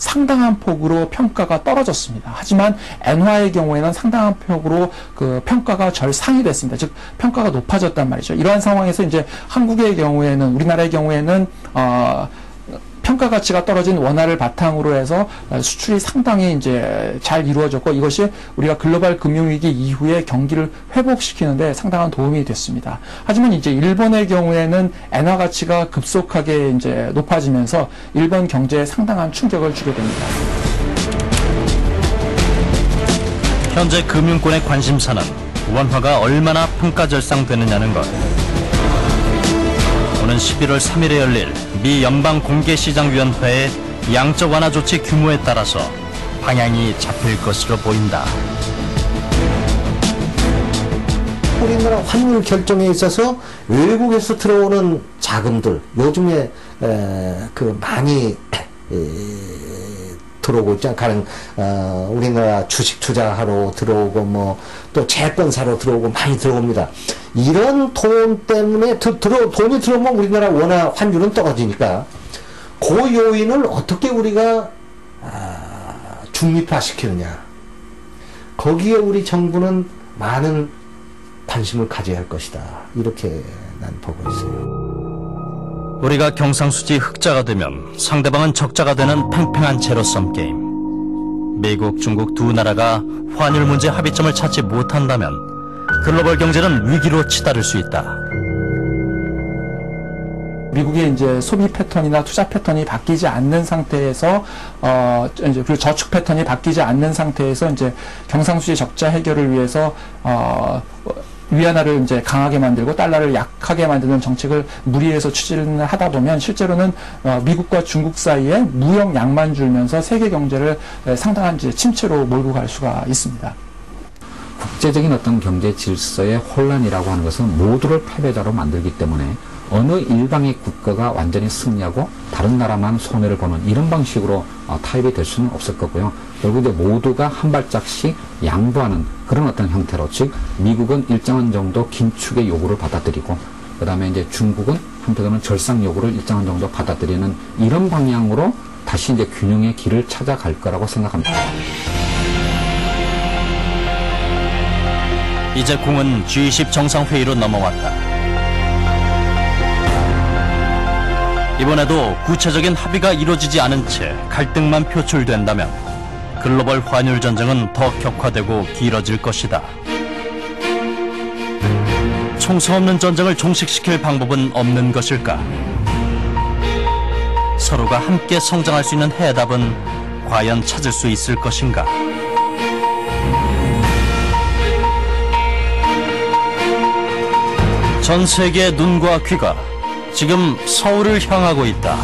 상당한 폭으로 평가가 떨어졌습니다. 하지만 엔화의 경우에는 상당한 폭으로 그 평가가 절상이 됐습니다. 즉 평가가 높아졌단 말이죠. 이러한 상황에서 이제 한국의 경우에는, 우리나라의 경우에는 평가 가치가 떨어진 원화를 바탕으로 해서 수출이 상당히 이제 잘 이루어졌고, 이것이 우리가 글로벌 금융위기 이후에 경기를 회복시키는데 상당한 도움이 됐습니다. 하지만 이제 일본의 경우에는 엔화 가치가 급속하게 이제 높아지면서 일본 경제에 상당한 충격을 주게 됩니다. 현재 금융권의 관심사는 원화가 얼마나 평가절상되느냐는 것. 오는 11월 3일에 열릴 미 연방공개시장위원회의 양적 완화 조치 규모에 따라서 방향이 잡힐 것으로 보인다. 우리나라 환율 결정에 있어서 외국에서 들어오는 자금들, 요즘에 많이 들어오고 있잖아요. 가령 우리나라 주식 투자하러 들어오고 뭐 또 채권 사러 들어오고 많이 들어옵니다. 이런 돈 때문에 돈이 들어오면 우리나라 원화 환율은 떨어지니까 그 요인을 어떻게 우리가 중립화시키느냐, 거기에 우리 정부는 많은 관심을 가져야 할 것이다, 이렇게 난 보고 있어요. 우리가 경상수지 흑자가 되면 상대방은 적자가 되는 팽팽한 제로섬 게임. 미국, 중국 두 나라가 환율 문제 합의점을 찾지 못한다면 글로벌 경제는 위기로 치달을 수 있다. 미국의 이제 소비 패턴이나 투자 패턴이 바뀌지 않는 상태에서 이제 그리고 저축 패턴이 바뀌지 않는 상태에서 이제 경상수지 적자 해결을 위해서 위안화를 이제 강하게 만들고 달러를 약하게 만드는 정책을 무리해서 추진을 하다 보면 실제로는 미국과 중국 사이에 무역 양만 줄면서 세계 경제를 상당한 이제 침체로 몰고 갈 수가 있습니다. 국제적인 어떤 경제 질서의 혼란이라고 하는 것은 모두를 패배자로 만들기 때문에 어느 일방의 국가가 완전히 승리하고 다른 나라만 손해를 보는 이런 방식으로 타협이 될 수는 없을 거고요. 결국 이제 모두가 한 발짝씩 양보하는 그런 어떤 형태로, 즉 미국은 일정한 정도 긴축의 요구를 받아들이고, 그 다음에 이제 중국은 한편으로는 절상 요구를 일정한 정도 받아들이는 이런 방향으로 다시 이제 균형의 길을 찾아갈 거라고 생각합니다. 이제 공은 G20 정상회의로 넘어왔다. 이번에도 구체적인 합의가 이루어지지 않은 채 갈등만 표출된다면 글로벌 환율 전쟁은 더 격화되고 길어질 것이다. 총성 없는 전쟁을 종식시킬 방법은 없는 것일까? 서로가 함께 성장할 수 있는 해답은 과연 찾을 수 있을 것인가? 전 세계의 눈과 귀가 지금 서울을 향하고 있다.